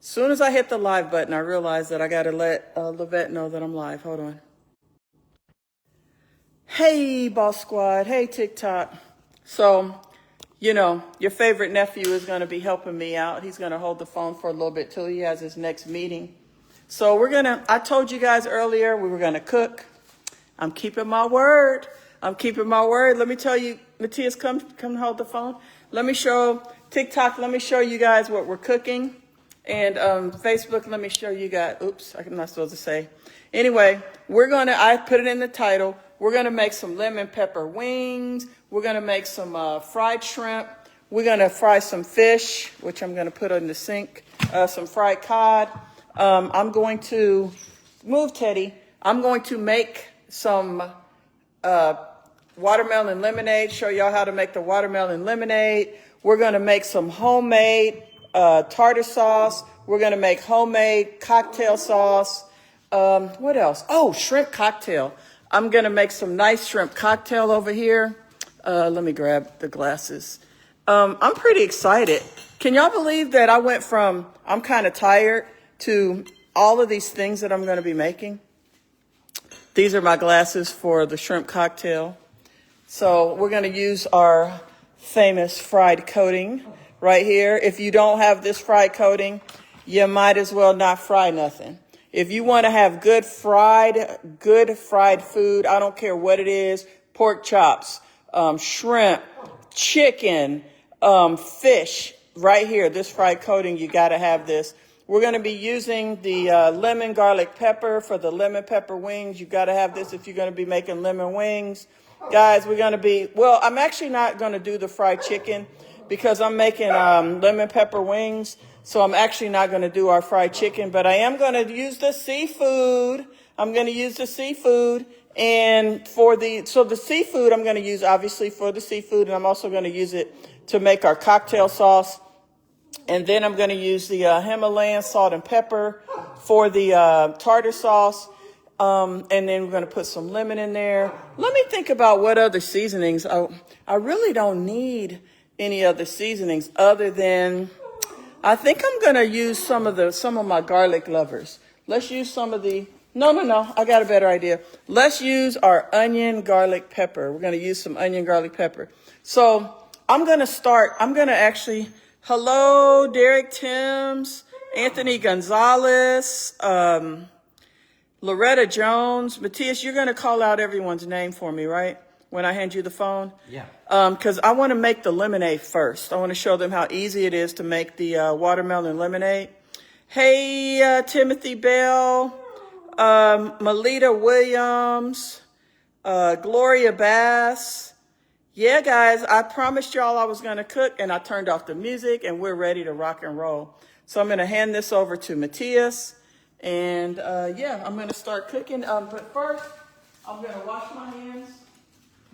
As soon as I hit the live button, I realized that I got to let Lavette know that I'm live. Hold on. Hey, Boss Squad. Hey, TikTok. So, you know, your favorite nephew is going to be helping me out. He's going to hold the phone for a little bit till he has his next meeting. So I told you guys earlier we were going to cook. I'm keeping my word. Let me tell you, Matthias, come hold the phone. Let me show TikTok. Let me show you guys what we're cooking. And Facebook, let me show you guys. Oops, I'm not supposed to say. Anyway, I put it in the title. We're going to make some lemon pepper wings. We're going to make some fried shrimp. We're going to fry some fish, which I'm going to put in the sink. Some fried cod. I'm going to make some watermelon lemonade, show y'all how to make the watermelon lemonade. We're going to make some homemade tartar sauce. We're going to make homemade cocktail sauce. What else? Oh, shrimp cocktail. I'm going to make some nice shrimp cocktail over here. Let me grab the glasses. I'm pretty excited. Can y'all believe that I went from I'm kind of tired to all of these things that I'm going to be making? These are my glasses for the shrimp cocktail. So we're going to use our famous fried coating right here. If you don't have this fried coating, you might as well not fry nothing. If you want to have good fried food, I don't care what it is, pork chops, shrimp, chicken, fish, right here, this fried coating, you got to have this. We're going to be using the lemon garlic pepper for the lemon pepper wings. You got to have this if you're going to be making lemon wings. Guys, I'm actually not going to do the fried chicken because I'm making lemon pepper wings. So I'm actually not going to do our fried chicken, but I am going to use the seafood. And the seafood I'm going to use obviously for the seafood, and I'm also going to use it to make our cocktail sauce. And then I'm going to use the Himalayan salt and pepper for the tartar sauce. And then we're going to put some lemon in there. Let me think about what other seasonings. I really don't need any other seasonings other than, I think I'm going to use some of my garlic lovers. Let's use some of the, no, I got a better idea. Let's use our onion garlic pepper. We're going to use some onion garlic pepper. So hello, Derek Timms, Anthony Gonzalez, Loretta Jones. Matthias, you're going to call out everyone's name for me, right? When I hand you the phone? Yeah. Because I want to make the lemonade first. I want to show them how easy it is to make the watermelon lemonade. Hey, Timothy Bell, Melita Williams, Gloria Bass. Yeah, guys, I promised y'all I was going to cook, and I turned off the music, and we're ready to rock and roll. So I'm going to hand this over to Matthias, and I'm going to start cooking. But first, I'm going to wash my hands,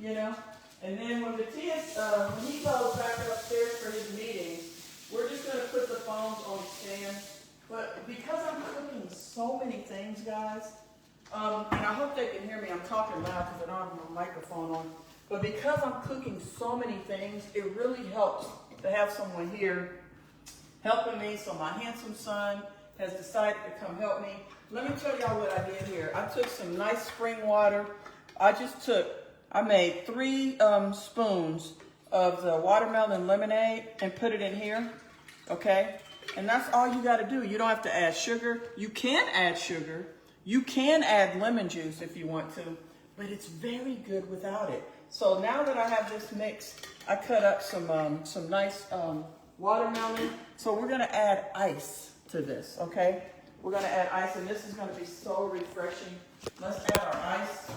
and then when Matthias, when he goes back upstairs for his meetings, we're just going to put the phones on stand. But because I'm cooking so many things, guys, and I hope they can hear me. I'm talking loud because I don't have my microphone on. But because I'm cooking so many things, it really helps to have someone here helping me. So my handsome son has decided to come help me. Let me tell y'all what I did here. I took some nice spring water. I made 3 spoons of the watermelon lemonade and put it in here, okay? And that's all you got to do. You don't have to add sugar. You can add sugar. You can add lemon juice if you want to, but it's very good without it. So now that I have this mixed, I cut up some nice watermelon. So we're going to add ice to this, okay? We're going to add ice, and this is going to be so refreshing. Let's add our ice.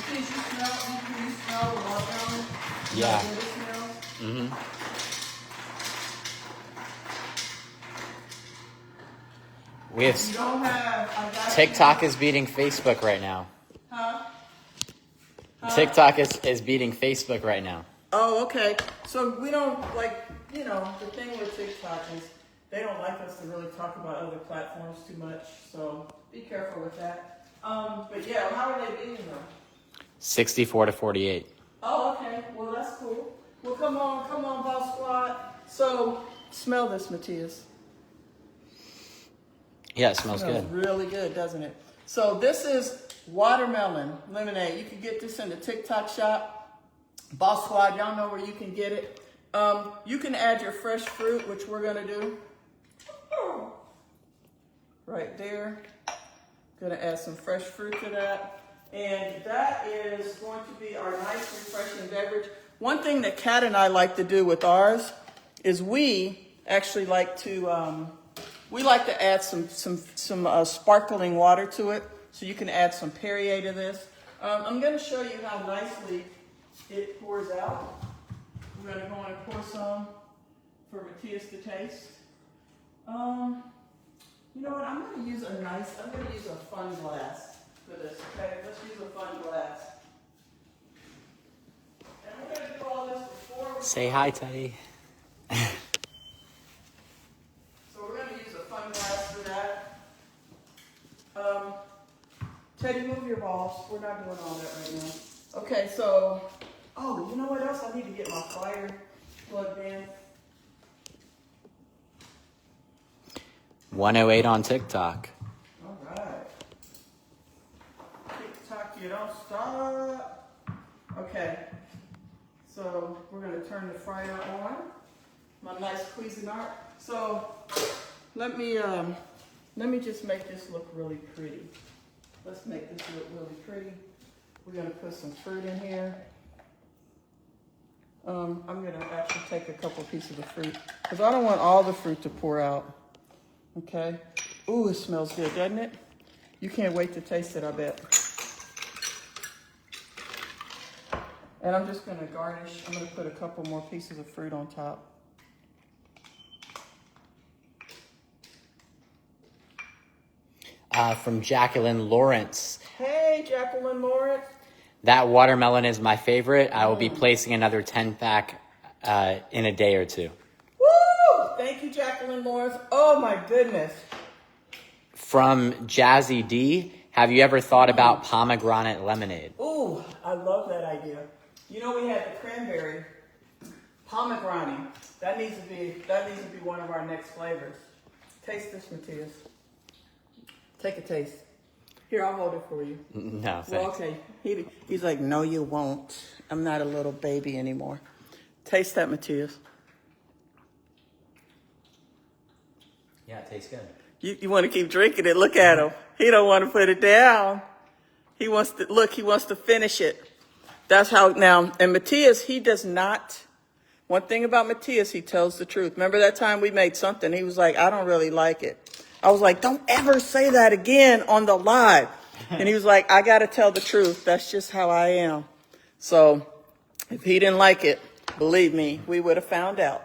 Can you smell the watermelon? Yeah. You know what it smells? Mm-hmm. We have TikTok is beating Facebook right now. Huh? TikTok is beating Facebook right now. Oh, okay. So we don't the thing with TikTok is they don't like us to really talk about other platforms too much. So be careful with that. But yeah, how are they beating them? 64-48. Oh, okay. Well, that's cool. Well, come on, Boss Squad. So Smell this, Matthias. Yeah, it smells Smells good. really good, doesn't it? So this is watermelon lemonade. You can get this in the TikTok shop. Boss Squad, y'all know where you can get it. You can add your fresh fruit, which we're gonna do. Right there. Gonna add some fresh fruit to that. And that is going to be our nice refreshing beverage. One thing that Kat and I like to do with ours is we actually like to add some sparkling water to it. So you can add some Perrier to this. I'm gonna show you how nicely it pours out. We're gonna go and pour some for Matthias to taste. You know what, I'm gonna use a fun glass for this, okay? Let's use a fun glass. And we're gonna do all this before we... Say hi, Teddy. So we're gonna use a fun glass for that. Teddy, move your balls. We're not doing all that right now. Okay, so, oh, you know what else? I need to get my fire plugged in. 108 on TikTok. All right. TikTok, you don't stop. Okay. So we're gonna turn the fryer on. My nice Cuisinart. So let me just make this look really pretty. Let's make this look really pretty. We're gonna put some fruit in here. I'm gonna actually take a couple pieces of fruit because I don't want all the fruit to pour out. Okay. Ooh, it smells good, doesn't it? You can't wait to taste it, I bet. And I'm just gonna garnish. I'm gonna put a couple more pieces of fruit on top. From Jacqueline Lawrence. Hey, Jacqueline Lawrence. That watermelon is my favorite. I will be placing another 10-pack in a day or two. Woo! Thank you, Jacqueline Lawrence. Oh my goodness. From Jazzy D, have you ever thought about pomegranate lemonade? Ooh, I love that idea. You know, we had the cranberry, pomegranate. That needs to be one of our next flavors. Taste this, Matthias. Take a taste. Here, I'll hold it for you. No, thanks. Well, okay. He's like, no, you won't. I'm not a little baby anymore. Taste that, Matthias. Yeah, it tastes good. You want to keep drinking it. Look at him. He don't want to put it down. He wants to finish it. That's how now. And Matthias, he does not. One thing about Matthias, he tells the truth. Remember that time we made something? He was like, I don't really like it. I was like, don't ever say that again on the live. And he was like, I got to tell the truth. That's just how I am. So if he didn't like it, believe me, we would have found out.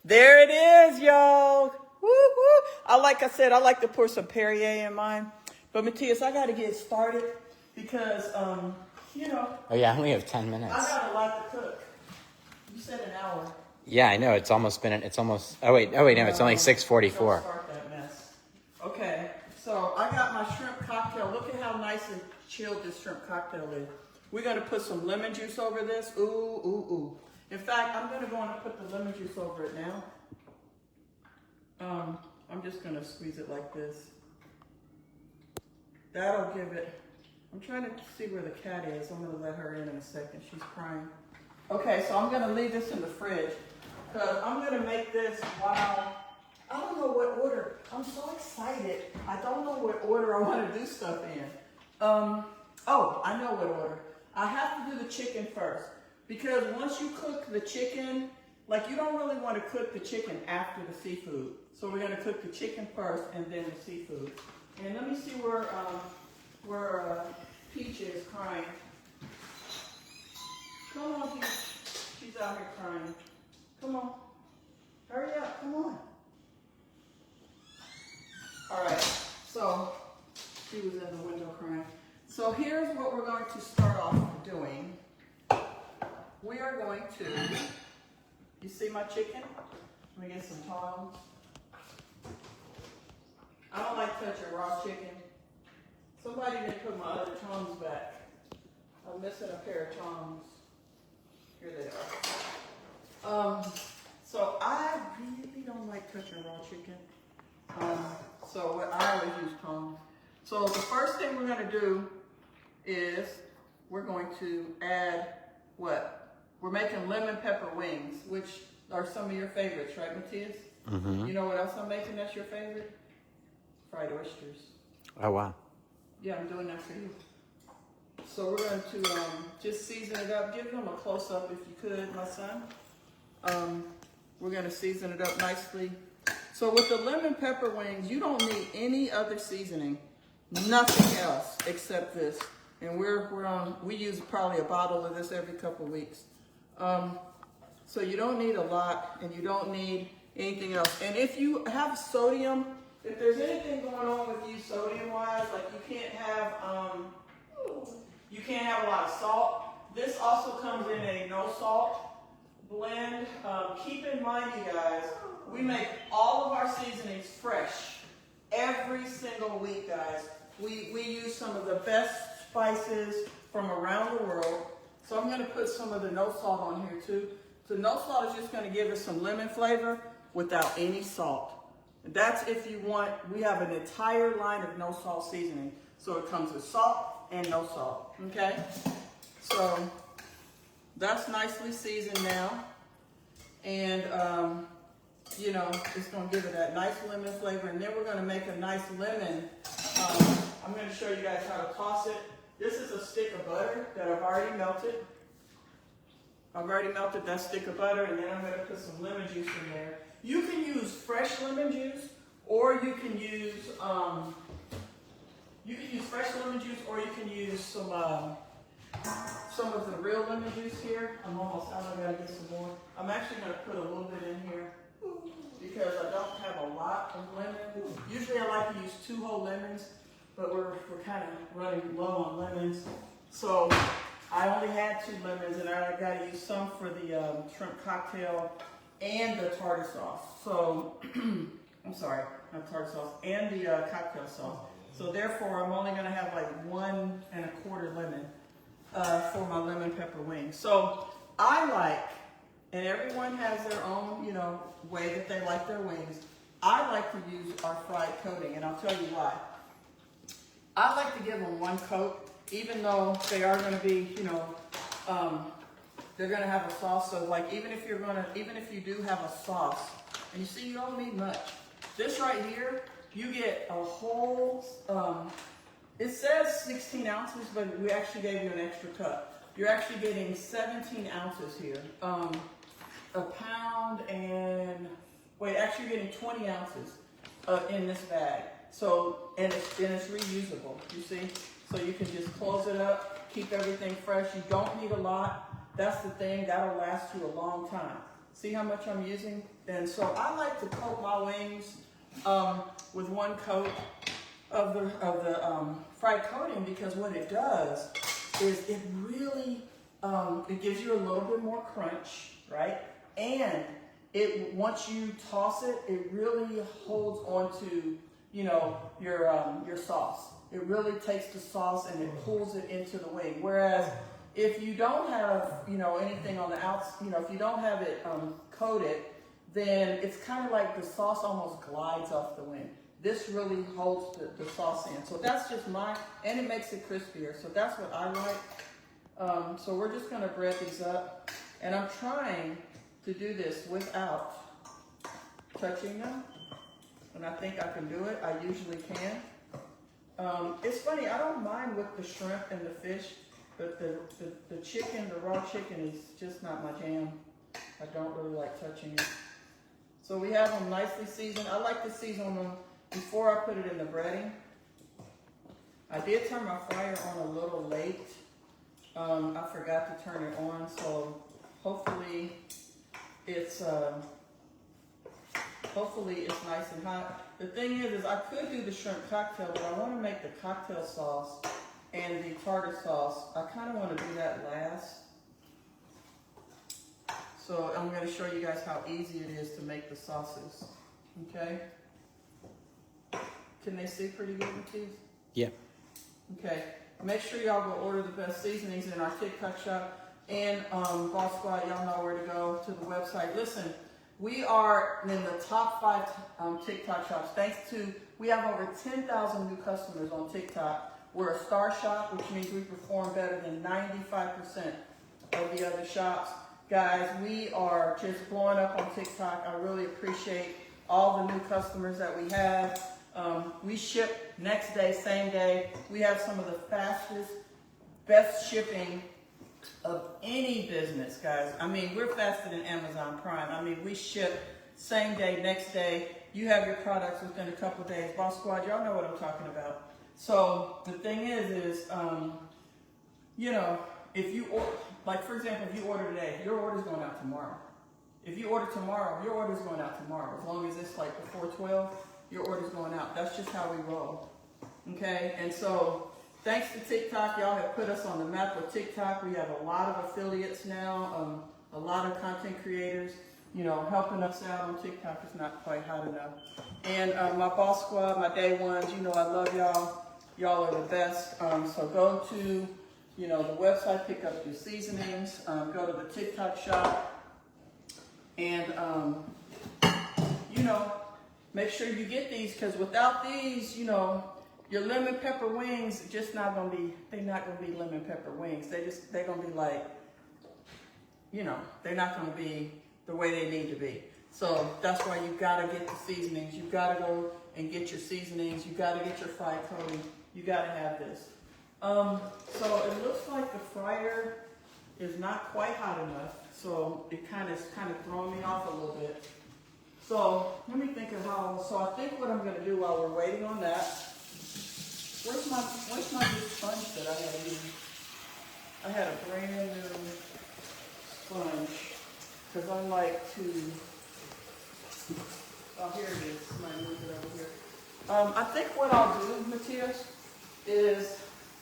There it is, y'all. Woo, woo. Like I said, I like to pour some Perrier in mine. But Matthias, I got to get started because, you know. Oh, yeah, I only have 10 minutes. I got a lot to cook. You said an hour. Yeah, I know. It's almost, oh, wait, no, it's only 6:44. Don't start that mess. Okay, so I got my shrimp cocktail. Look at how nice and chilled this shrimp cocktail is. We're going to put some lemon juice over this. Ooh, ooh, ooh. In fact, I'm going to go and put the lemon juice over it now. I'm just going to squeeze it like this. That'll give it, I'm trying to see where the cat is. I'm going to let her in a second. She's crying. Okay, so I'm going to leave this in the fridge because I'm going to make this while, I don't know what order. I'm so excited. I don't know what order I want to do stuff in. Oh, I know what order. I have to do the chicken first because once you cook the chicken, like you don't really want to cook the chicken after the seafood. So we're going to cook the chicken first and then the seafood. And let me see where Peach is crying. Come on, Peach. She's out here crying. Come on. Hurry up. Come on. All right. So she was in the window crying. So here's what we're going to start off doing. We are going to, you see my chicken? Let me get some tongs. I don't like touching raw chicken. Somebody didn't put my other tongs back. I'm missing a pair of tongs. Here they are. So I really don't like touching raw chicken. So what I always use tongs. So the first thing we're gonna do is we're going to add what? We're making lemon pepper wings, which are some of your favorites, right, Matthias? Mm-hmm. You know what else I'm making that's your favorite? Fried oysters. Oh, wow. Yeah, I'm doing that for you. So we're going to just season it up. Give them a close-up if you could, my son. We're going to season it up nicely. So with the lemon pepper wings, you don't need any other seasoning. Nothing else except this. And we use probably a bottle of this every couple of weeks. So you don't need a lot, and you don't need anything else. And if you have sodium, if there's anything going on with you sodium-wise, like you can't have a lot of salt. This also comes in a no salt blend. Keep in mind, you guys, we make all of our seasonings fresh every single week, guys. We use some of the best spices from around the world. So I'm going to put some of the no salt on here too. So no salt is just going to give us some lemon flavor without any salt. That's if you want. We have an entire line of no salt seasoning. So it comes with salt and no salt, okay? So that's nicely seasoned now. And, you know, it's gonna give it that nice lemon flavor. And then we're gonna make a nice lemon. I'm gonna show you guys how to toss it. This is a stick of butter that I've already melted. I've already melted that stick of butter, and then I'm gonna put some lemon juice in there. You can use fresh lemon juice, or you can use fresh lemon juice, or you can use some of the real lemon juice here. I'm almost out. I gotta get some more. I'm actually gonna put a little bit in here because I don't have a lot of lemon. Usually I like to use 2 whole lemons, but we're kind of running low on lemons. So I only had 2 lemons, and I gotta use some for the shrimp cocktail and the tartar sauce. So, I'm sorry, not tartar sauce, and the cocktail sauce. So therefore, I'm only gonna have like 1 1/4 lemon for my lemon pepper wings. So I like, and everyone has their own, you know, way that they like their wings. I like to use our fried coating, and I'll tell you why. I like to give them 1 coat, even though they are gonna be, you know, they're gonna have a sauce. So like, even if you do have a sauce, and you see you don't need much. This right here, you get a whole, it says 16 ounces, but we actually gave you an extra cup. You're actually getting 17 ounces here. A pound and, actually you're getting 20 ounces in this bag. So, and it's reusable, you see? So you can just close it up, keep everything fresh. You don't need a lot. That's the thing, that'll last you a long time. See how much I'm using? And so I like to coat my wings with 1 coat of the fried coating, because what it does is it really, it gives you a little bit more crunch, right? And once you toss it, it really holds onto, you know, your sauce. It really takes the sauce and it pulls it into the wing. Whereas if you don't have, you know, anything on the outside, you know, if you don't have it coated, then it's kind of like the sauce almost glides off the wing. This really holds the sauce in. So that's just and it makes it crispier. So that's what I like. So we're just gonna bread these up. And I'm trying to do this without touching them. And I think I can do it. I usually can. It's funny, I don't mind with the shrimp and the fish, but the chicken, the raw chicken is just not my jam. I don't really like touching it. So we have them nicely seasoned. I like to season them before I put it in the breading. I did turn my fryer on a little late. I forgot to turn it on, so hopefully it's nice and hot. The thing is I could do the shrimp cocktail, but I want to make the cocktail sauce and the tartar sauce. I kind of want to do that last. So I'm going to show you guys how easy it is to make the sauces. Okay? Can they see pretty good with these? Yeah. Okay. Make sure y'all go order the best seasonings in our TikTok shop. And Boss Squad, y'all know where to go, to the website. Listen, We are in the top 5 TikTok shops. Thanks to, we have over 10,000 new customers on TikTok. We're a star shop, which means we perform better than 95% of the other shops. Guys, we are just blowing up on TikTok. I really appreciate all the new customers that we have. We ship next day, same day. We have some of the fastest, best shipping of any business, guys. I mean, we're faster than Amazon Prime. I mean, we ship same day, next day. You have your products within a couple of days. Boss Squad, y'all know what I'm talking about. So the thing is, you know, if you order, like for example, if you order today, your order's going out tomorrow. If you order tomorrow, your order's going out tomorrow. As long as it's like before 12, your order's going out. That's just how we roll. Okay, and so thanks to TikTok, y'all have put us on the map with TikTok. We have a lot of affiliates now, a lot of content creators, you know, helping us out on TikTok. Is not quite hot enough. And my boss squad, my day ones, you know I love y'all. Y'all are the best. So go to, you know, the website, pick up your seasonings, go to the TikTok shop, and, you know, make sure you get these, because without these, you know, your lemon pepper wings just not gonna be, they're not gonna be lemon pepper wings. They're gonna be like, you know, they're not gonna be the way they need to be. So that's why you gotta get the seasonings. You gotta go and get your seasonings. You gotta get your fried coating. You gotta have this. So it looks like the fryer is not quite hot enough. So it kind of throwing me off a little bit. So let me think of how, so I think what I'm gonna do while we're waiting on that, where's my new sponge that I had used? I had a brand new sponge, because I like to, oh here it is, I moved it over here. I think what I'll do, Matthias, is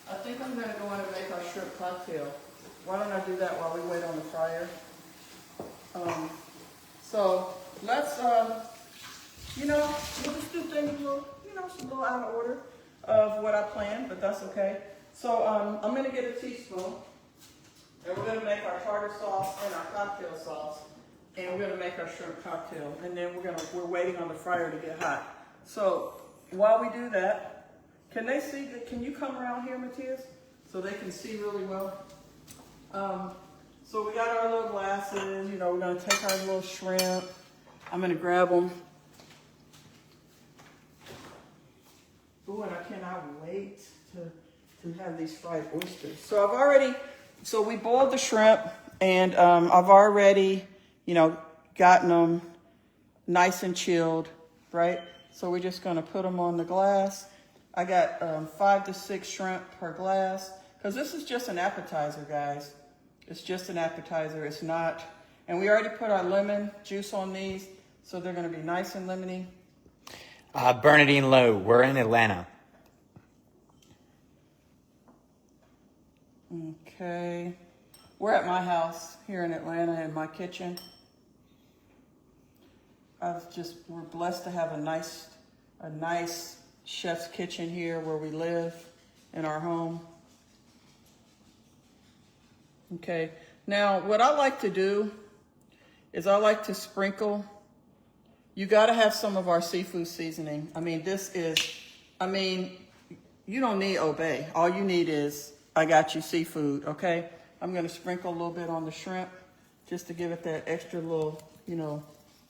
I think I'm gonna go in and make our shrimp cocktail. Why don't I do that while we wait on the fryer? So let's, you know, we'll just do things a little, you know, it's a little out of order of what I planned, but that's okay. So I'm gonna get a teaspoon, and we're gonna make our tartar sauce and our cocktail sauce, and we're gonna make our shrimp cocktail, and then we're waiting on the fryer to get hot. So while we do that, can they see, can you come around here, Matthias, so they can see really well? So we got our little glasses, you know, we're gonna take our little shrimp. I'm gonna grab them. Ooh, and I cannot wait to have these fried oysters. So we boiled the shrimp, and I've already, you know, gotten them nice and chilled, right? So we're just gonna put them on the glass. I got 5 to 6 shrimp per glass, because this is just an appetizer, guys. It's just an appetizer, it's not, and we already put our lemon juice on these, so they're gonna be nice and lemony. Bernadine Lowe, we're in Atlanta. Okay, we're at my house here in Atlanta in my kitchen. We're blessed to have a nice chef's kitchen here where we live in our home. Okay, now what I like to do is I like to sprinkle. You gotta have some of our seafood seasoning. I mean, you don't need Obey. All you need is, I got you seafood, okay? I'm gonna sprinkle a little bit on the shrimp just to give it that extra little, you know,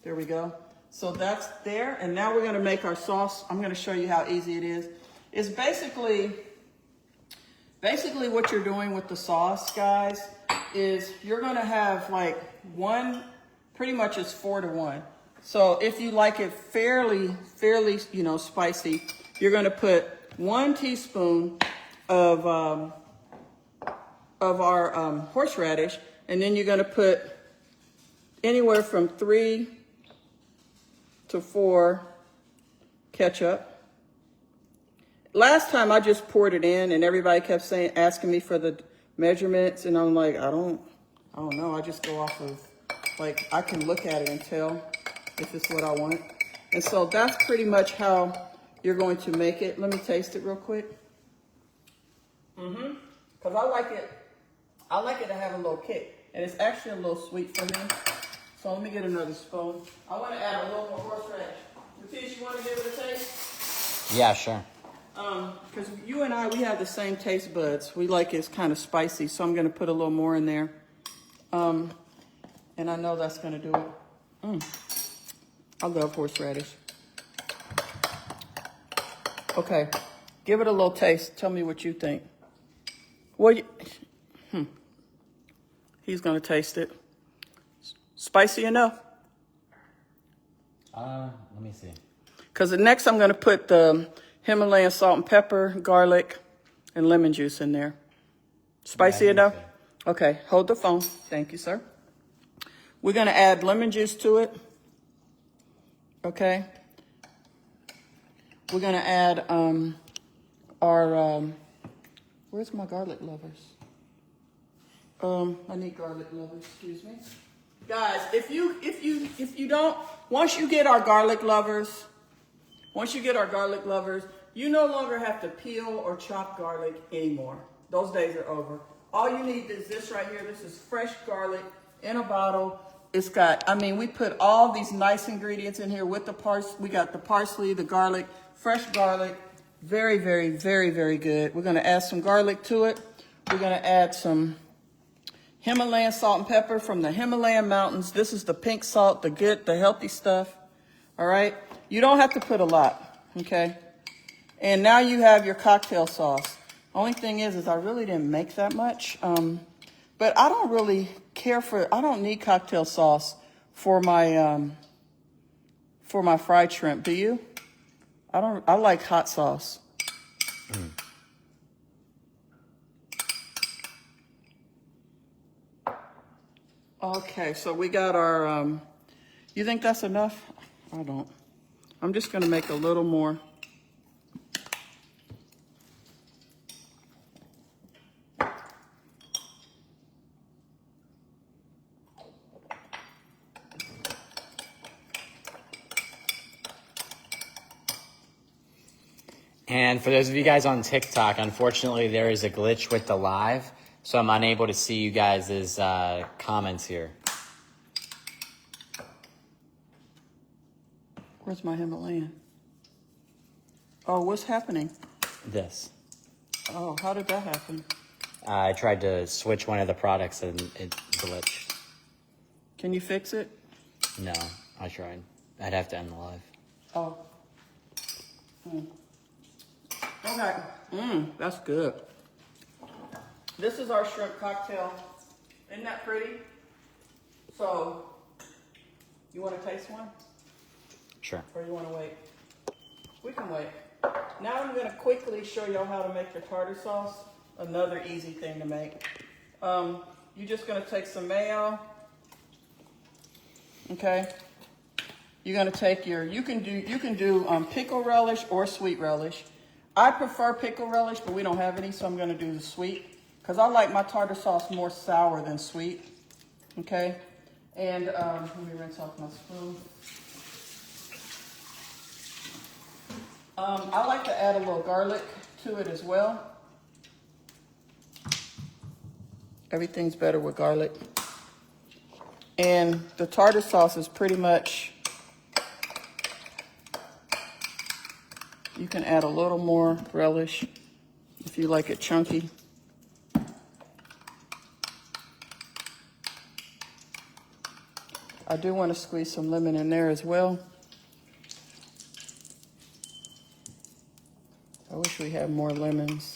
there we go. So that's there, and now we're gonna make our sauce. I'm gonna show you how easy it is. It's basically what you're doing with the sauce, guys, is you're gonna have like pretty much it's 4 to 1. So if you like it fairly, you know, spicy, you're gonna put 1 teaspoon of our horseradish, and then you're gonna put anywhere from 3 to 4 ketchup. Last time I just poured it in, and everybody kept asking me for the measurements, and I'm like, I don't know. I just go off of, like, I can look at it and tell if it's what I want. And so that's pretty much how you're going to make it. Let me taste it real quick. Because I like it to have a little kick, and it's actually a little sweet for me. So let me get another spoon. I want to add a little more horseradish. Matisse, you want to give it a taste? Yeah, sure. Because you and I, we have the same taste buds. We like it's kind of spicy, so I'm going to put a little more in there. And I know that's going to do it. I love horseradish. Okay, give it a little taste. Tell me what you think. He's going to taste it. Spicy enough? Let me see. Because next I'm going to put the Himalayan salt and pepper, garlic, and lemon juice in there. Spicy enough? Okay, hold the phone. Thank you, sir. We're going to add lemon juice to it. Okay. We're going to add where's my garlic lovers? I need garlic lovers, excuse me. Guys, if you don't, once you get our garlic lovers, you no longer have to peel or chop garlic anymore. Those days are over. All you need is this right here. This is fresh garlic in a bottle. It's got, I mean, we put all these nice ingredients in here with the parsley. We got the parsley, the garlic, fresh garlic. Very, very, very, very good. We're going to add some garlic to it. We're going to add some Himalayan salt and pepper from the Himalayan mountains. This is the pink salt, the good, the healthy stuff. All right. You don't have to put a lot. Okay. And now you have your cocktail sauce. Only thing is I really didn't make that much. But I don't really care I don't need cocktail sauce for my fried shrimp. Do you? I like hot sauce. Okay, so we got our, you think that's enough? I don't. I'm just gonna make a little more. And for those of you guys on TikTok, unfortunately, there is a glitch with the live, so I'm unable to see you guys' comments here. Where's my Himalayan? Oh, what's happening? This. Oh, how did that happen? I tried to switch one of the products and it glitched. Can you fix it? No, I tried. I'd have to end the live. Oh. Okay. That's good. This is our shrimp cocktail. Isn't that pretty? So, you want to taste one? Sure. Or you want to wait? We can wait. Now I'm going to quickly show y'all how to make the tartar sauce. Another easy thing to make. You're just going to take some mayo. Okay. You're going to take you can do pickle relish or sweet relish. I prefer pickle relish, but we don't have any, so I'm going to do the sweet. Because I like my tartar sauce more sour than sweet. Okay. And let me rinse off my spoon. I like to add a little garlic to it as well. Everything's better with garlic. And the tartar sauce is pretty much, you can add a little more relish if you like it chunky. I do want to squeeze some lemon in there as well. I wish we had more lemons.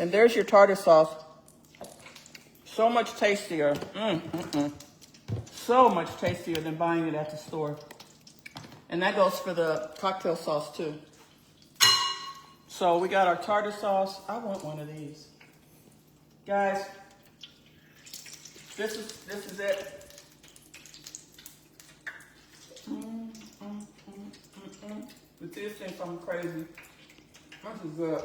And there's your tartar sauce. So much tastier. So much tastier than buying it at the store. And that goes for the cocktail sauce too. So we got our tartar sauce. I want one of these. Guys, this is it. But this thinks I'm crazy. This is good.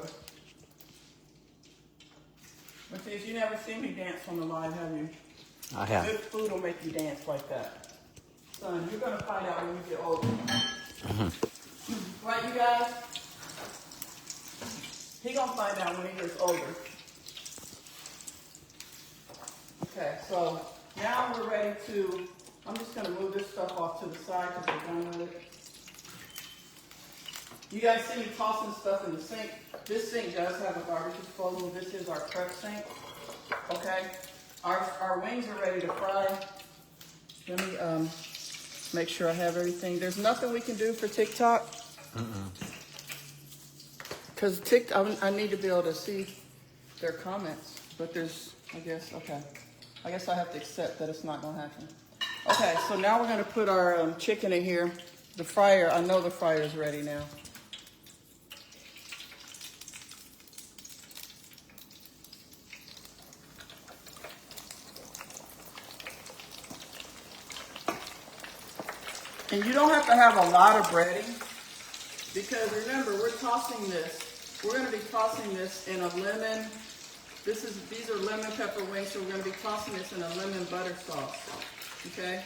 Matisse, you never seen me dance on the live, have you? I have. Good food will make you dance like that. Son, you're going to find out when you get older. Right, you guys? He going to find out when he gets older. Okay, so Now we're ready to, I'm just gonna move this stuff off to the side because we're done with it. You guys see me tossing stuff in the sink? This sink does have a garbage disposal. This is our prep sink, okay? Our wings are ready to fry. Let me make sure I have everything. There's nothing we can do for TikTok. Because I need to be able to see their comments. But there's, I guess, okay. I guess I have to accept that it's not going to happen. Okay, so now we're going to put our chicken in here. The fryer, I know the fryer is ready now. And you don't have to have a lot of breading, because remember, we're tossing this. We're going to be tossing this in a lemon. These are lemon pepper wings, so we're going to be tossing this in a lemon butter sauce. Okay?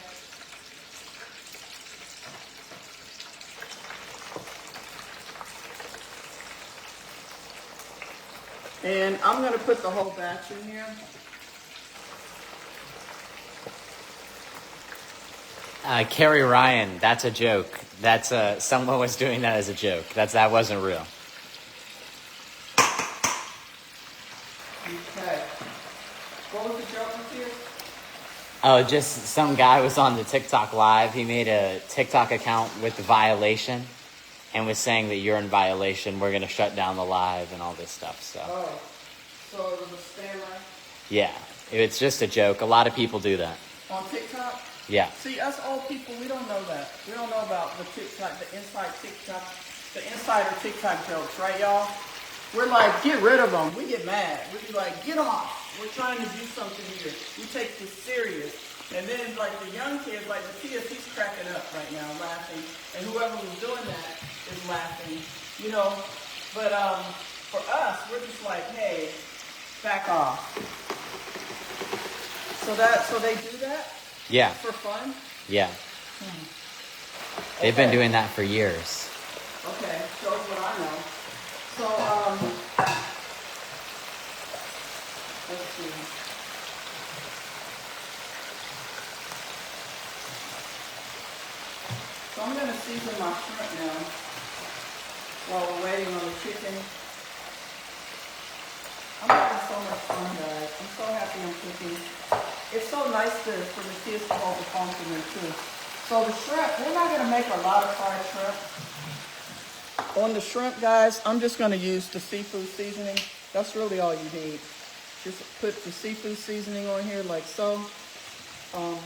And I'm going to put the whole batch in here. Carrie Ryan, that's a joke. That's someone was doing that as a joke. That wasn't real. Okay. What was the joke with you? Oh, just some guy was on the TikTok live. He made a TikTok account with the violation and was saying that you're in violation. We're going to shut down the live and all this stuff. So. Oh, so it was a spammer? Yeah, it's just a joke. A lot of people do that. On TikTok? Yeah. See, us old people, we don't know that. We don't know about the TikTok, the inside TikTok, the insider TikTok jokes, right, y'all? We're like, get rid of them. We get mad. We be like, get off. We're trying to do something here. We take this serious. And then, like, the young kids, like Matthias, he's cracking up right now, laughing. And whoever was doing that is laughing, you know. But for us, we're just like, hey, back off. So they do that? Yeah. For fun? Yeah. They've been doing that for years. Okay, shows what I know. So, let's see. So I'm going to season my shrimp now while we're waiting on the chicken. I'm having so much fun, guys. I'm so happy I'm cooking. It's so nice for the kids to hold the phone to me, too. So the shrimp, we're not going to make a lot of fried shrimp. On the shrimp, guys, I'm just going to use the seafood seasoning. That's really all you need. Just put the seafood seasoning on here like so. And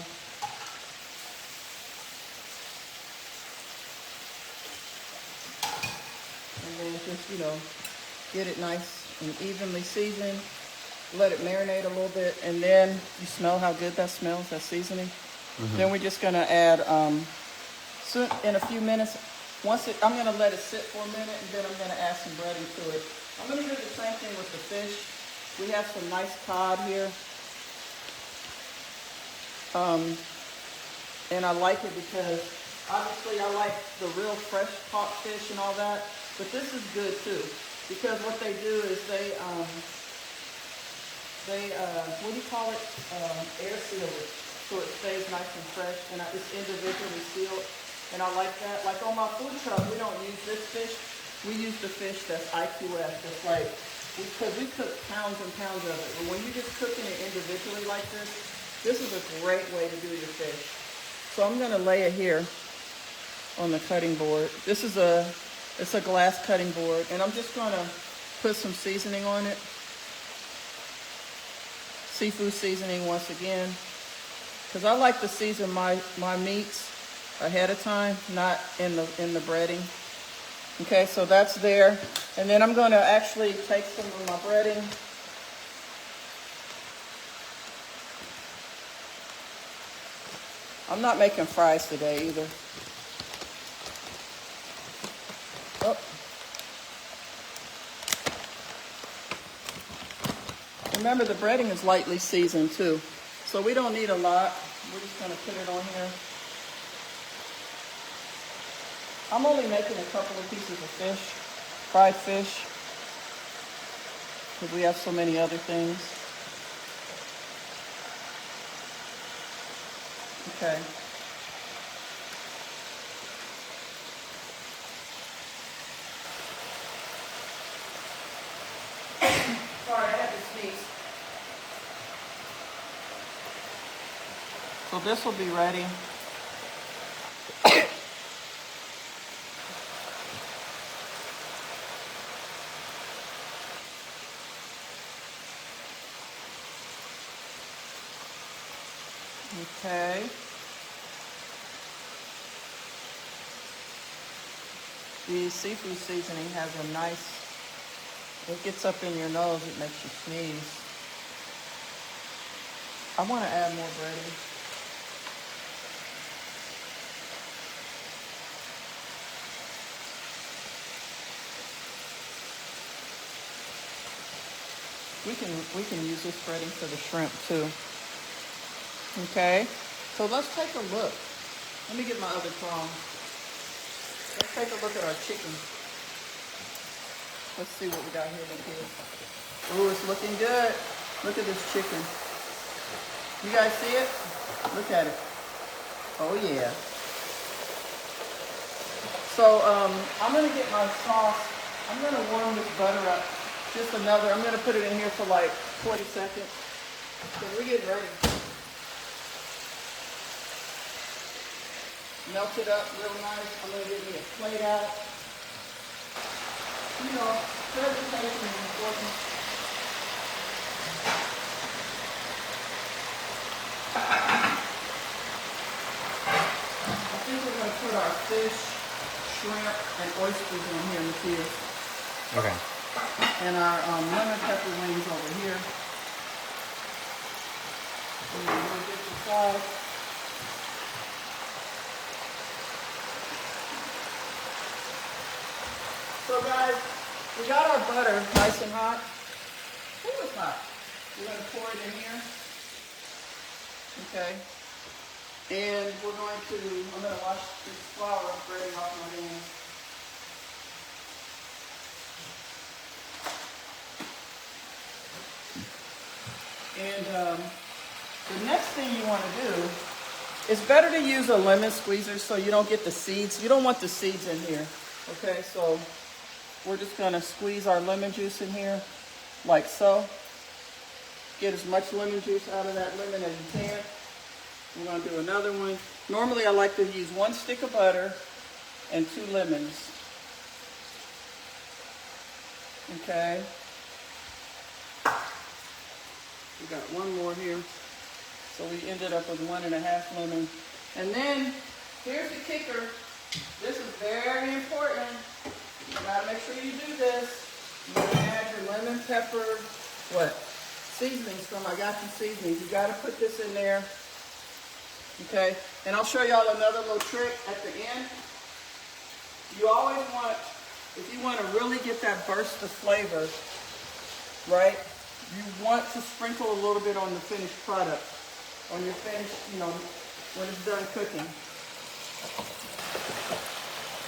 then just, you know, get it nice and evenly seasoned. Let it marinate a little bit, and then you smell how good that smells, that seasoning. Then we're just gonna add, in a few minutes, I'm gonna let it sit for a minute, and then I'm gonna add some breading to it. I'm gonna do the same thing with the fish. We have some nice cod here. And I like it because, obviously I like the real fresh caught fish and all that, but this is good too, because what they do is they what do you call it? Air seal it, so it stays nice and fresh, and it's individually sealed, and I like that. Like on my food truck, we don't use this fish. We use the fish that's IQF. That's like, because we cook pounds and pounds of it. But when you're just cooking it individually like this is a great way to do your fish. So I'm gonna lay it here on the cutting board. It's a glass cutting board, and I'm just gonna put some seasoning on it. Seafood seasoning once again, because I like to season my meats ahead of time, not in the breading. Okay, so that's there, and then I'm going to actually take some of my breading. I'm not making fries today either. Oh. Remember, the breading is lightly seasoned too, so we don't need a lot. We're just going to put it on here. I'm only making a couple of pieces of fish, fried fish, because we have so many other things. Okay. Sorry, I had to sneeze. So this will be ready. Okay. The seafood seasoning has a nice, it gets up in your nose, it makes you sneeze. I want to add more breading. We can use this breading for the shrimp too. Okay, so let's take a look. Let me get my other prong. Let's take a look at our chicken. Let's see what we got here with here. Oh, it's looking good. Look at this chicken. You guys see it? Look at it. Oh yeah. So I'm gonna get my sauce. I'm gonna warm this butter up. Just another. I'm gonna put it in here for like 40 seconds. So we're getting ready. Melt it up real nice. I'm gonna get me a plate out. You know, presentation is important. I think we're gonna put our fish, shrimp, and oysters in here, Matthias. Okay. And our lemon pepper wings over here. And then we'll get the sauce. So guys, we got our butter nice and hot. Ooh, it's hot. We're going to pour it in here. Okay. And we're going to, I'm going to wash this flour breading off my hands. And the next thing you want to do, it's better to use a lemon squeezer so you don't get the seeds. You don't want the seeds in here. Okay, so we're just going to squeeze our lemon juice in here, like so. Get as much lemon juice out of that lemon as you can. We're going to do another one. Normally I like to use 1 stick of butter and 2 lemons. Okay. We got one more here. So we ended up with 1.5 lemon. And then, here's the kicker. This is very important. You gotta make sure you do this. You're gonna add your lemon pepper, seasonings from Igotchu Seasonings. You gotta put this in there. Okay, and I'll show y'all another little trick at the end. You always want, if you want to really get that burst of flavor, right, you want to sprinkle a little bit on the finished product, on your finished, when it's done cooking.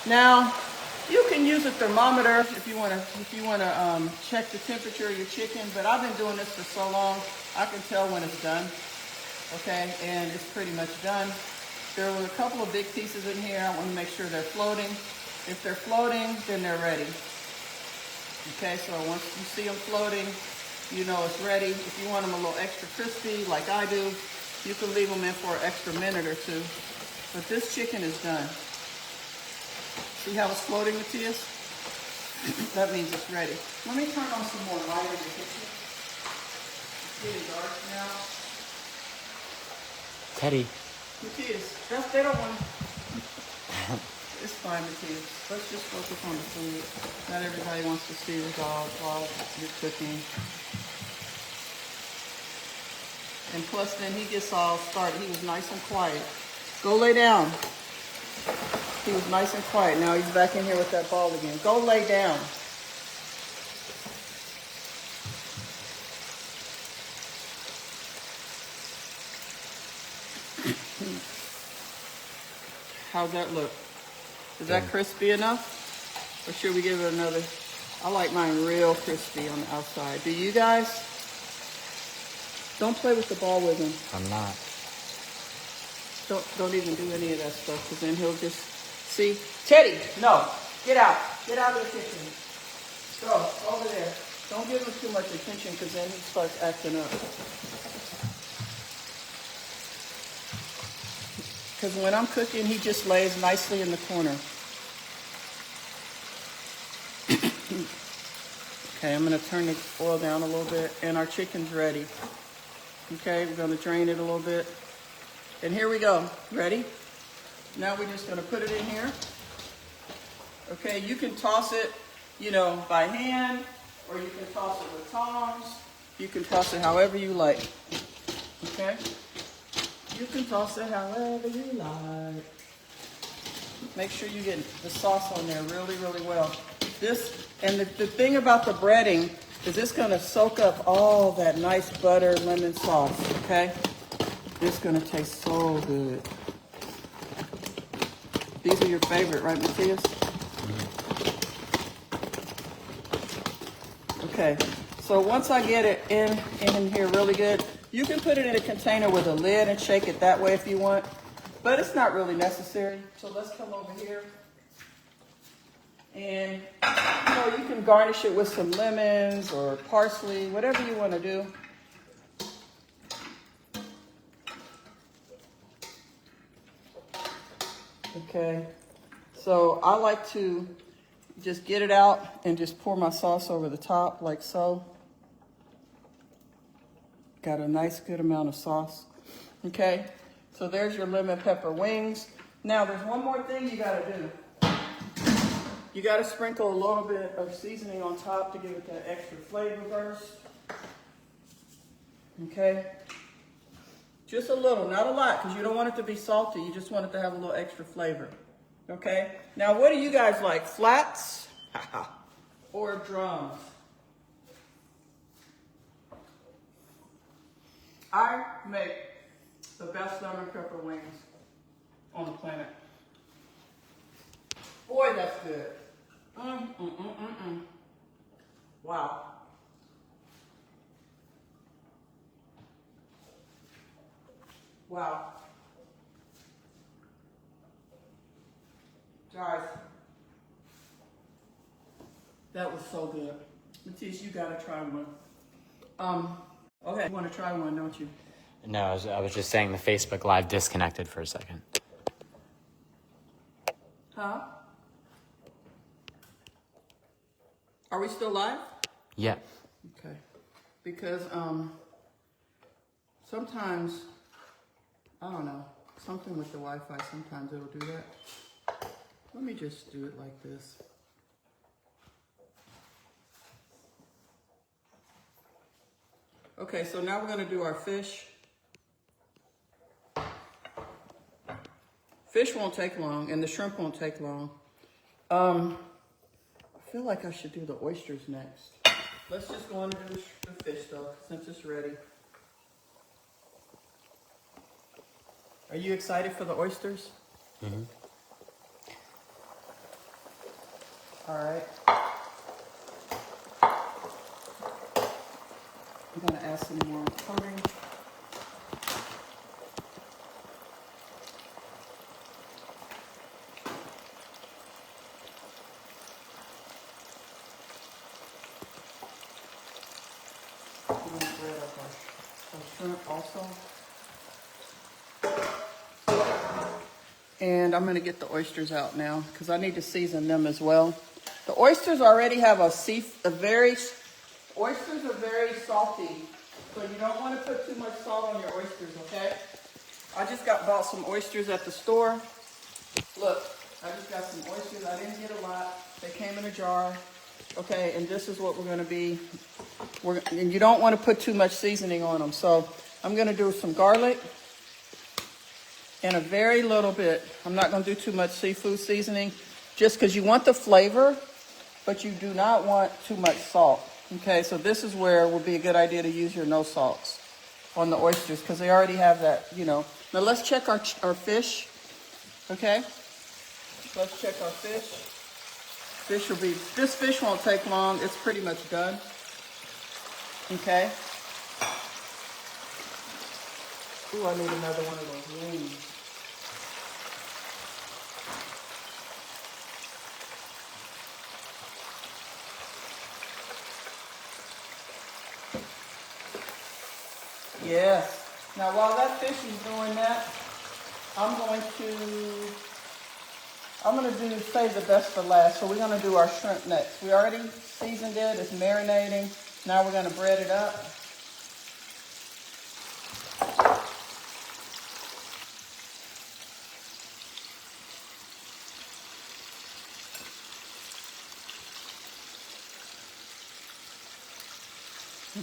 Now, you can use a thermometer if you want to check the temperature of your chicken, but I've been doing this for so long, I can tell when it's done. Okay, and it's pretty much done. There were a couple of big pieces in here. I want to make sure they're floating. If they're floating, then they're ready. Okay, so once you see them floating, you know it's ready. If you want them a little extra crispy, like I do, you can leave them in for an extra minute or two. But this chicken is done. See how it's floating, Matthias? That means it's ready. Let me turn on some more light in the kitchen. It's getting dark now. Teddy. Matthias, they don't want to. It's fine, Matthias. Let's just focus on the food. Not everybody wants to see the dog while you're cooking. And plus, then he gets all started. He was nice and quiet. Go lay down. He was nice and quiet. Now he's back in here with that ball again. Go lay down. How's that look? Is that crispy enough? Or should we give it another? I like mine real crispy on the outside. Do you guys? Don't play with the ball with him. I'm not. Don't even do any of that stuff, because then he'll just see. Teddy, no, get out of the kitchen. Go over there. Don't give him too much attention, because then he starts acting up. Because when I'm cooking, he just lays nicely in the corner. Okay, I'm going to turn the oil down a little bit, and our chicken's ready. Okay, we're going to drain it a little bit. And here we go. Ready? Now we're just going to put it in here. Okay, you can toss it, you know, by hand, or you can toss it with tongs. You can toss it however you like. Okay? You can toss it however you like. Make sure you get the sauce on there really, really well. And the thing about the breading is it's going to soak up all that nice butter lemon sauce, okay? It's going to taste so good. These are your favorite, right, Matthias? Okay, so once I get it in here really good, you can put it in a container with a lid and shake it that way if you want, but it's not really necessary. So let's come over here. And, you know, you can garnish it with some lemons or parsley, whatever you want to do. Okay, so I like to just get it out and just pour my sauce over the top like so. Got a nice good amount of sauce. Okay, so there's your lemon pepper wings. Now there's one more thing you gotta do. You gotta sprinkle a little bit of seasoning on top to give it that extra flavor burst. Okay, just a little, not a lot, because you don't want it to be salty. You just want it to have a little extra flavor. Okay, now what do you guys like, flats or drums? I make the best lemon pepper wings on the planet. Boy, that's good. Wow. Wow. Guys, that was so good. Matisse, you gotta try one. Okay, you wanna try one, don't you? No, I was just saying the Facebook Live disconnected for a second. Huh? Are we still live? Yeah. Okay. Because sometimes, I don't know, something with the Wi-Fi, sometimes it'll do that. Let me just do it like this. Okay, so now we're gonna do our fish. Fish won't take long, and the shrimp won't take long. I feel like I should do the oysters next. Let's just go into the fish though, since it's ready. Are you excited for the oysters? Mm-hmm. All right. I'm gonna add some more coating. Shrimp also. And I'm going to get the oysters out now because I need to season them as well. The oysters already have oysters are very salty, so you don't want to put too much salt on your oysters, okay? I just bought some oysters at the store. Look, I just got some oysters. I didn't get a lot. They came in a jar. Okay, and this is what we're going to be. And you don't want to put too much seasoning on them. So I'm going to do some garlic and a very little bit. I'm not going to do too much seafood seasoning just because you want the flavor, but you do not want too much salt. Okay, so this is where it would be a good idea to use your no salts on the oysters because they already have that, you know. Now let's check our fish. Okay, let's check our fish. This fish won't take long. It's pretty much done. Okay. Ooh, I need another one of those wings. Yes. Now while that fish is doing that, I'm gonna save the best for last. So we're gonna do our shrimp next. We already seasoned it, it's marinating. Now we're gonna bread it up.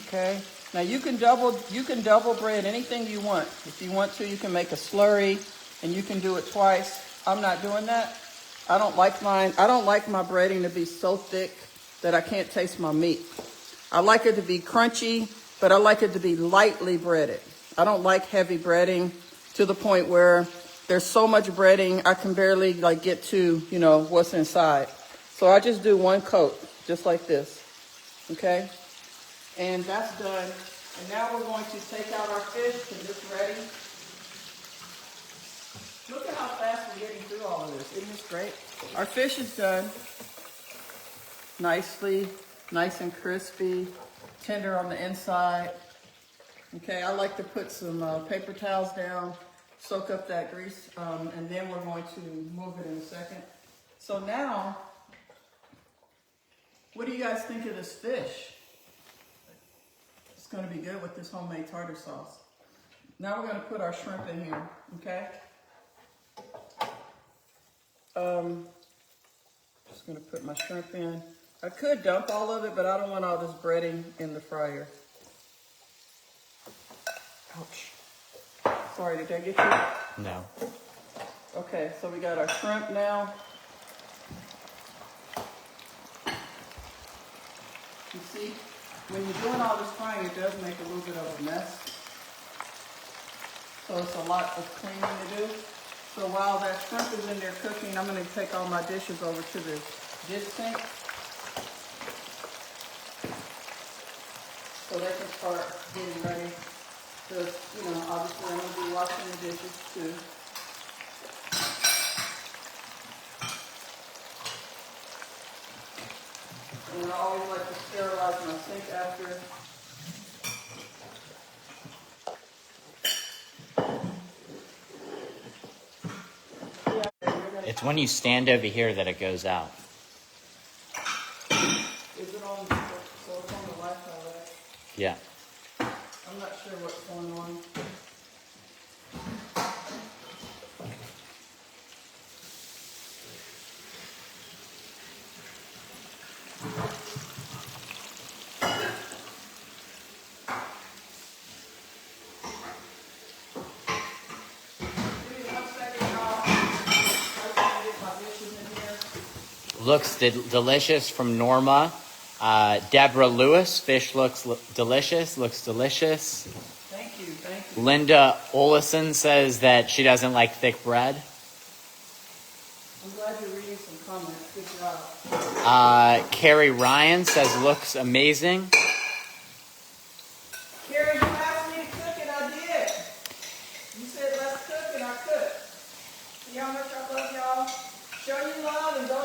Okay. Now you can double bread anything you want. If you want to, you can make a slurry and you can do it twice. I'm not doing that. I don't like my breading to be so thick that I can't taste my meat. I like it to be crunchy, but I like it to be lightly breaded. I don't like heavy breading to the point where there's so much breading I can barely like get to, you know, what's inside. So I just do one coat, just like this. Okay? And that's done. And now we're going to take out our fish because it's ready. Look at how fast we're getting through all of this. Isn't this great? Our fish is done. Nice and crispy, tender on the inside. Okay, I like to put some paper towels down, soak up that grease, and then we're going to move it in a second. So now, what do you guys think of this fish? It's going to be good with this homemade tartar sauce. Now we're going to put our shrimp in here, okay? Just going to put my shrimp in. I could dump all of it, but I don't want all this breading in the fryer. Ouch. Sorry, did I get you? No. Okay, so we got our shrimp now. You see, when you're doing all this frying, it does make a little bit of a mess. So it's a lot of cleaning to do. So while that shrimp is in there cooking, I'm going to take all my dishes over to the dish sink. So they can start getting ready. Because, you know, obviously I'm going to be washing the dishes too. And I always like to sterilize my sink after. It's when you stand over here that it goes out. Is it on, so it's on the Wi-Fi, right? Yeah. I'm not sure what's going on. Looks delicious from Norma. Deborah Lewis, fish looks delicious, looks delicious. Thank you. Linda Olison says that she doesn't like thick bread. I'm glad you're reading some comments. Good job. Carrie Ryan says looks amazing. Carrie, you asked me to cook and I did. You said let's cook and I cooked. See how much I love y'all? Show you love and go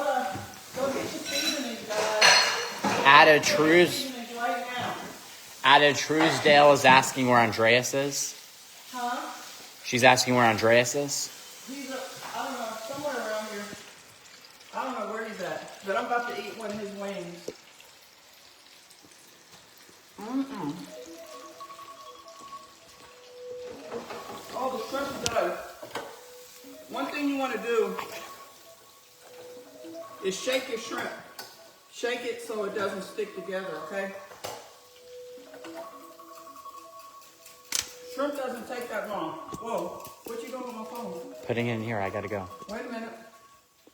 get your seasonings, guys. Ada Truesdale is asking where Andreas is. Huh? She's asking where Andreas is. He's I don't know, somewhere around here. I don't know where he's at, but I'm about to eat one of his wings. Oh, the shrimp's done. One thing you want to do is shake your shrimp. Shake it so it doesn't stick together, okay? Shrimp doesn't take that long. Whoa, what you doing on my phone? Putting it in here, I gotta go. Wait a minute.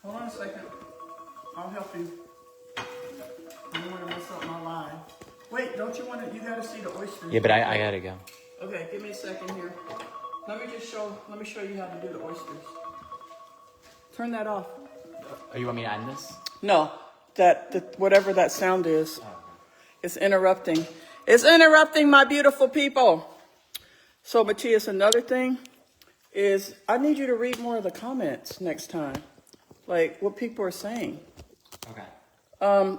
Hold on a second. I'll help you. I don't want to mess up my line. Wait, don't you want to, you got to see the oysters. Yeah, but I gotta go. Okay, give me a second here. Let me show you how to do the oysters. Turn that off. Oh, you want me to end this? No, whatever that sound is, it's interrupting. It's interrupting my beautiful people. So, Matthias, another thing is I need you to read more of the comments next time, like what people are saying. Okay.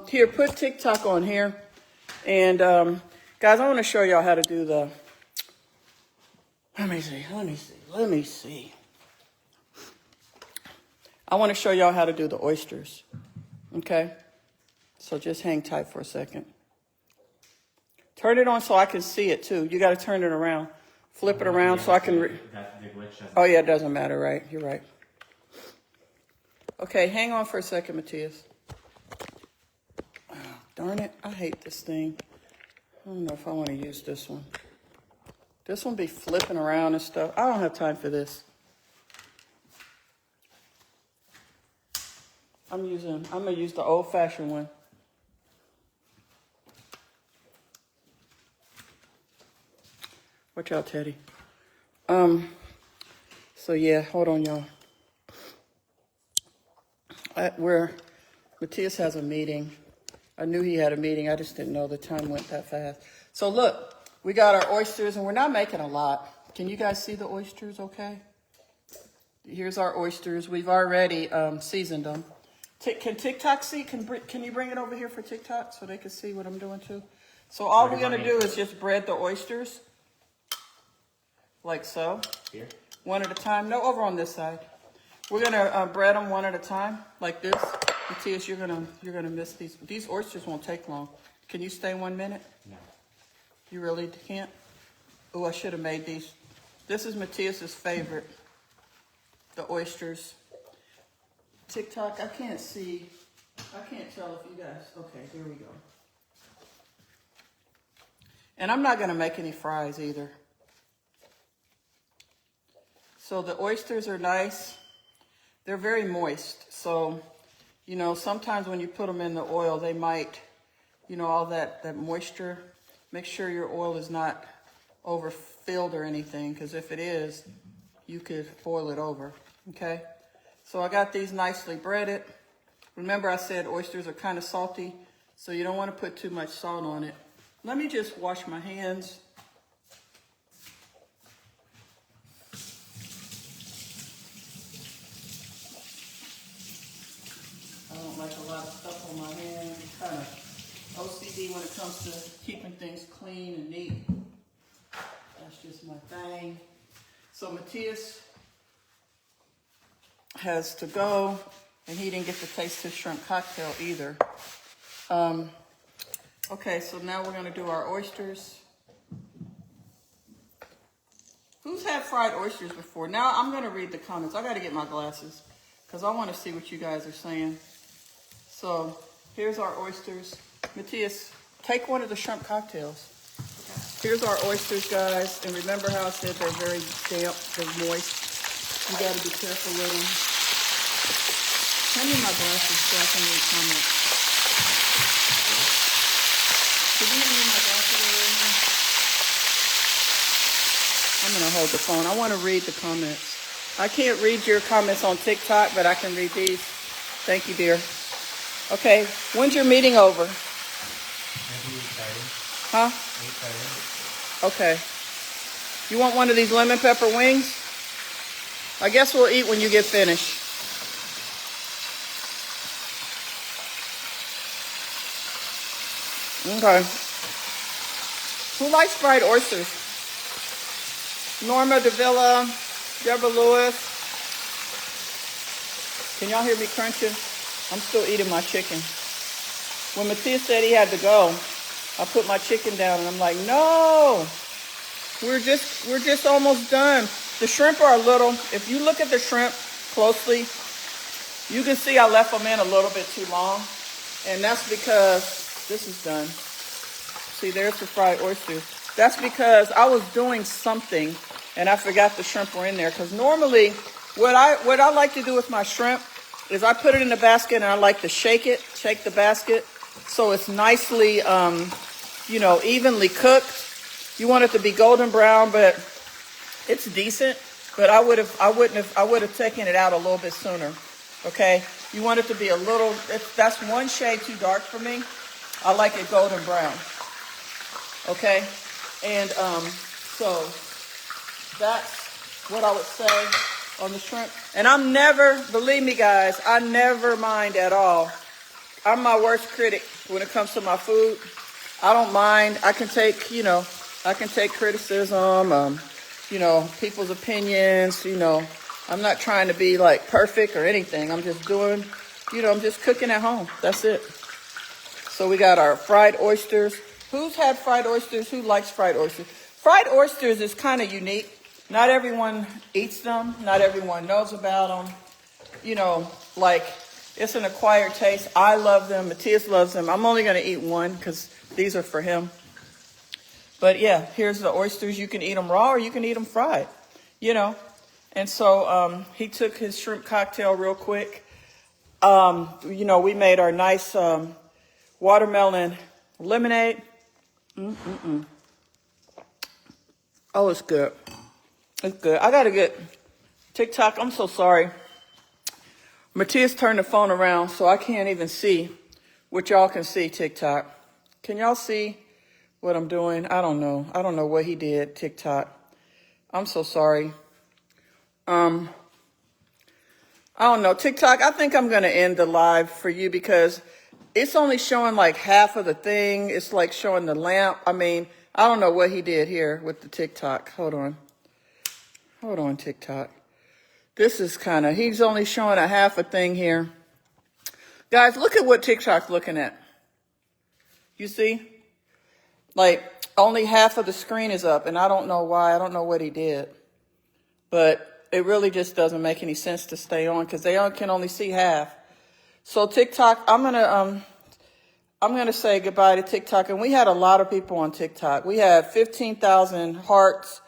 Here, put TikTok on here, and guys, I want to show y'all how to do Let me see, let me see, let me see. I want to show y'all how to do the oysters, okay? So just hang tight for a second. Turn it on so I can see it too. You got to turn it around. Flip it around so I can... Oh yeah, it doesn't matter, right? You're right. Okay, hang on for a second, Matthias. Oh, darn it, I hate this thing. I don't know if I want to use this one. This one be flipping around and stuff. I don't have time for this. I'm gonna use the old-fashioned one. Watch out, Teddy. So yeah, hold on, y'all. Matthias has a meeting. I knew he had a meeting. I just didn't know the time went that fast. So look, we got our oysters, and we're not making a lot. Can you guys see the oysters okay? Here's our oysters. We've already seasoned them. Can TikTok see? Can you bring it over here for TikTok so they can see what I'm doing too? So all we're going to do is just bread the oysters. Like so. Here? One at a time. No, over on this side. We're going to bread them one at a time, like this. Matthias, you're gonna miss these. These oysters won't take long. Can you stay 1 minute? No. You really can't? Oh, I should have made these. This is Matthias's favorite. The oysters. TikTok, I can't see. I can't tell if you guys. Okay, here we go. And I'm not gonna make any fries either. So the oysters are nice. They're very moist. So, you know, sometimes when you put them in the oil, they might, you know, all that moisture. Make sure your oil is not overfilled or anything, because if it is, you could boil it over, okay? So I got these nicely breaded. Remember I said oysters are kind of salty, so you don't want to put too much salt on it. Let me just wash my hands. I don't like a lot of stuff on my hands. I'm kind of OCD when it comes to keeping things clean and neat. That's just my thing. So Matthias has to go, and he didn't get to taste his shrimp cocktail either. Okay, so now we're going to do our oysters. Who's had fried oysters before? Now I'm going to read the comments. I got to get my glasses because I want to see what you guys are saying. So here's our oysters. Matthias, take one of the shrimp cocktails. Here's our oysters, guys. And remember how I said they're very damp, they're moist. You got to be careful with them. Hand me my glasses so I can read comments. Could you hand me my glasses over here? I'm going to hold the phone. I want to read the comments. I can't read your comments on TikTok, but I can read these. Thank you, dear. Okay, when's your meeting over? Maybe 8:30. Huh? 8:30. Okay. You want one of these lemon pepper wings? I guess we'll eat when you get finished. Okay. Who likes fried oysters? Norma Davila, Deborah Lewis. Can y'all hear me crunching? I'm still eating my chicken. When Matthias said he had to go, I put my chicken down and I'm like, no, we're just almost done. The shrimp are a little, if you look at the shrimp closely, you can see I left them in a little bit too long. And that's because, this is done. See, there's the fried oysters. That's because I was doing something and I forgot the shrimp were in there. Because normally, what I like to do with my shrimp is I put it in the basket and I like to shake the basket, so it's nicely, you know, evenly cooked. You want it to be golden brown, but it's decent. But I would have taken it out a little bit sooner. Okay, you want it to be a little. That's one shade too dark for me. I like it golden brown. Okay, and so that's what I would say on the shrimp. And I'm never, believe me guys, I never mind at all. I'm my worst critic when it comes to my food. I don't mind. I can take, you know, I can take criticism. you know, people's opinions. You know, I'm not trying to be like perfect or anything. I'm just doing, you know, I'm just cooking at home. That's it. So we got our fried oysters. Who's had fried oysters? Who likes fried oysters? Fried oysters is kind of unique. Not everyone eats them. Not everyone knows about them. You know, like, it's an acquired taste. I love them. Matthias loves them. I'm only going to eat one because these are for him. But yeah, here's the oysters. You can eat them raw or you can eat them fried, you know. And so he took his shrimp cocktail real quick. You know, we made our nice watermelon lemonade. Oh, it's good. It's good. I got to get TikTok. I'm so sorry. Matthias turned the phone around so I can't even see what y'all can see, TikTok. Can y'all see what I'm doing? I don't know. I don't know what he did, TikTok. I'm so sorry. I don't know. TikTok, I think I'm going to end the live for you because it's only showing like half of the thing. It's like showing the lamp. I mean, I don't know what he did here with the TikTok. Hold on. Hold on, TikTok. This is kind of, he's only showing a half a thing here. Guys, look at what TikTok's looking at. You see? Like, only half of the screen is up, and I don't know why. I don't know what he did. But it really just doesn't make any sense to stay on because they can only see half. So TikTok, I'm gonna say goodbye to TikTok. And we had a lot of people on TikTok. We had 15,000 hearts.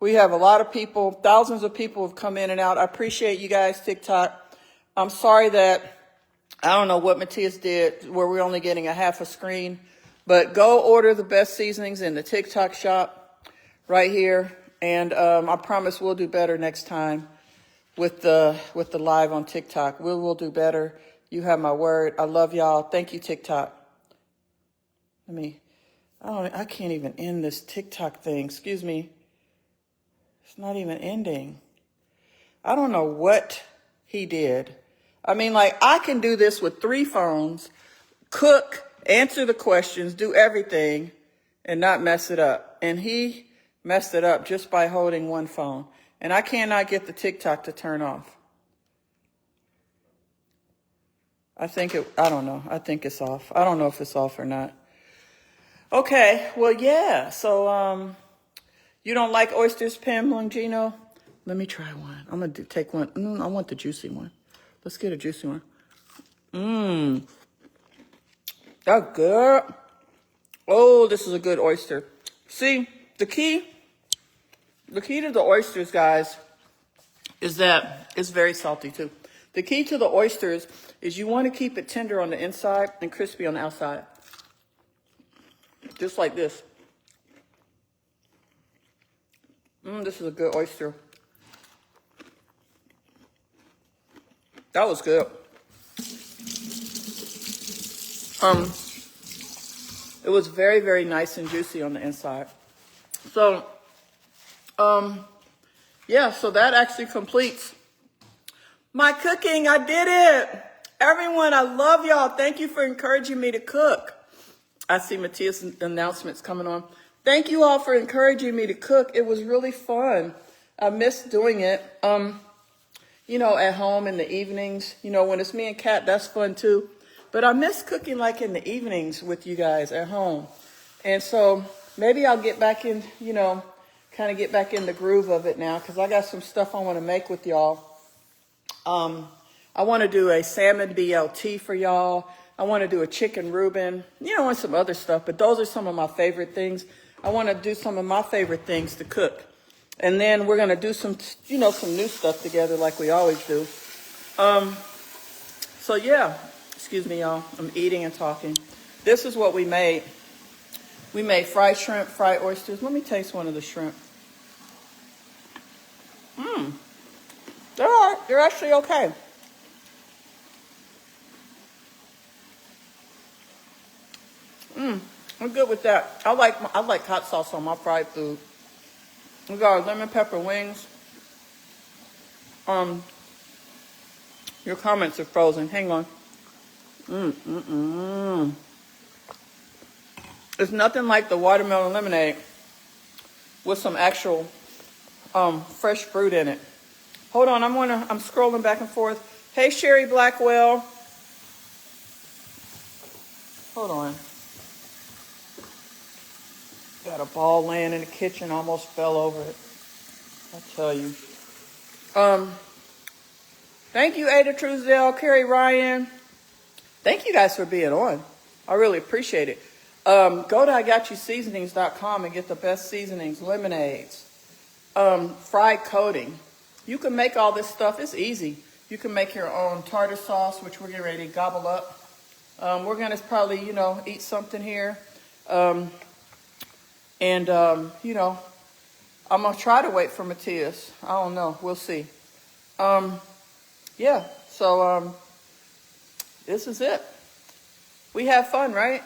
We have a lot of people, thousands of people have come in and out. I appreciate you guys, TikTok. I'm sorry that I don't know what Matthias did where we're only getting a half a screen. But go order the best seasonings in the TikTok shop right here. And I promise we'll do better next time with the live on TikTok. We'll do better. You have my word. I love y'all. Thank you, TikTok. I can't even end this TikTok thing. Excuse me. It's not even ending. I don't know what he did. I mean, like, I can do this with 3 phones, cook, answer the questions, do everything, and not mess it up. And he messed it up just by holding one phone. And I cannot get the TikTok to turn off. I don't know. I think it's off. I don't know if it's off or not. Okay, well, yeah. So, you don't like oysters, Pam Longino? Let me try one. I'm going to take one. I want the juicy one. Let's get a juicy one. That's good. Oh, this is a good oyster. See, the key to the oysters, guys, is that it's very salty too. The key to the oysters is you want to keep it tender on the inside and crispy on the outside. Just like this. This is a good oyster. That was good. It was very, very nice and juicy on the inside. So, yeah, so that actually completes my cooking. I did it. Everyone, I love y'all. Thank you for encouraging me to cook. I see Matthias' announcements coming on. Thank you all for encouraging me to cook. It was really fun. I miss doing it. You know, at home in the evenings. You know, when it's me and Kat, that's fun too. But I miss cooking like in the evenings with you guys at home. And so maybe I'll get back in, you know, kind of get back in the groove of it now because I got some stuff I want to make with y'all. I want to do a salmon BLT for y'all. I want to do a chicken Reuben, you know, and some other stuff. But those are some of my favorite things. I want to do some of my favorite things to cook. And then we're going to do some, you know, some new stuff together like we always do. So, yeah. Excuse me, y'all. I'm eating and talking. This is what we made. We made fried shrimp, fried oysters. Let me taste one of the shrimp. They're all right. They're actually okay. I'm good with that. I like hot sauce on my fried food. We got our lemon pepper wings. Your comments are frozen. Hang on. It's nothing like the watermelon lemonade with some actual fresh fruit in it. Hold on, I'm scrolling back and forth. Hey, Sherry Blackwell. Hold on. Got a ball laying in the kitchen, almost fell over it. I'll tell you. Thank you, Ada Truesdale, Carrie Ryan. Thank you guys for being on. I really appreciate it. Go to igotchuseasonings.com and get the best seasonings, lemonades, fried coating. You can make all this stuff. It's easy. You can make your own tartar sauce, which we're getting ready to gobble up. We're going to probably, eat something here. I'm going to try to wait for Matthias. I don't know. We'll see. Yeah, so this is it. We have fun, right?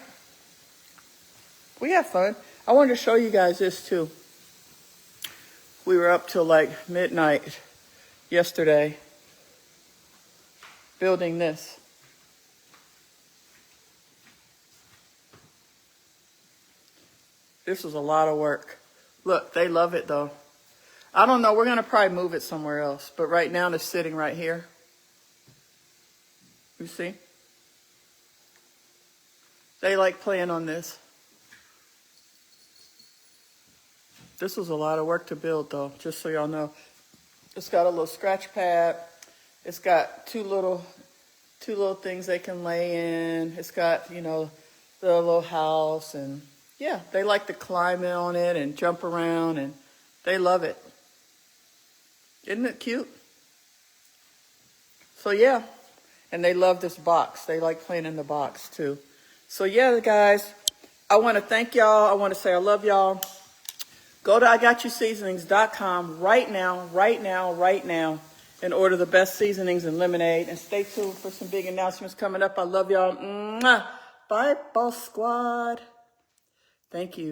We have fun. I wanted to show you guys this too. We were up till like midnight yesterday building this. This was a lot of work. Look, they love it though. I don't know, we're going to probably move it somewhere else, but right now it's sitting right here. You see? They like playing on this. This was a lot of work to build though, just so y'all know. It's got a little scratch pad. It's got two little things they can lay in. It's got, the little house, and yeah, they like to climb on it and jump around, and they love it. Isn't it cute? So yeah, and they love this box. They like playing in the box too. So yeah, guys, I want to thank y'all. I want to say I love y'all. Go to igotchuseasonings.com right now, and order the best seasonings and lemonade. And stay tuned for some big announcements coming up. I love y'all. Mwah. Bye, Boss Squad. Thank you.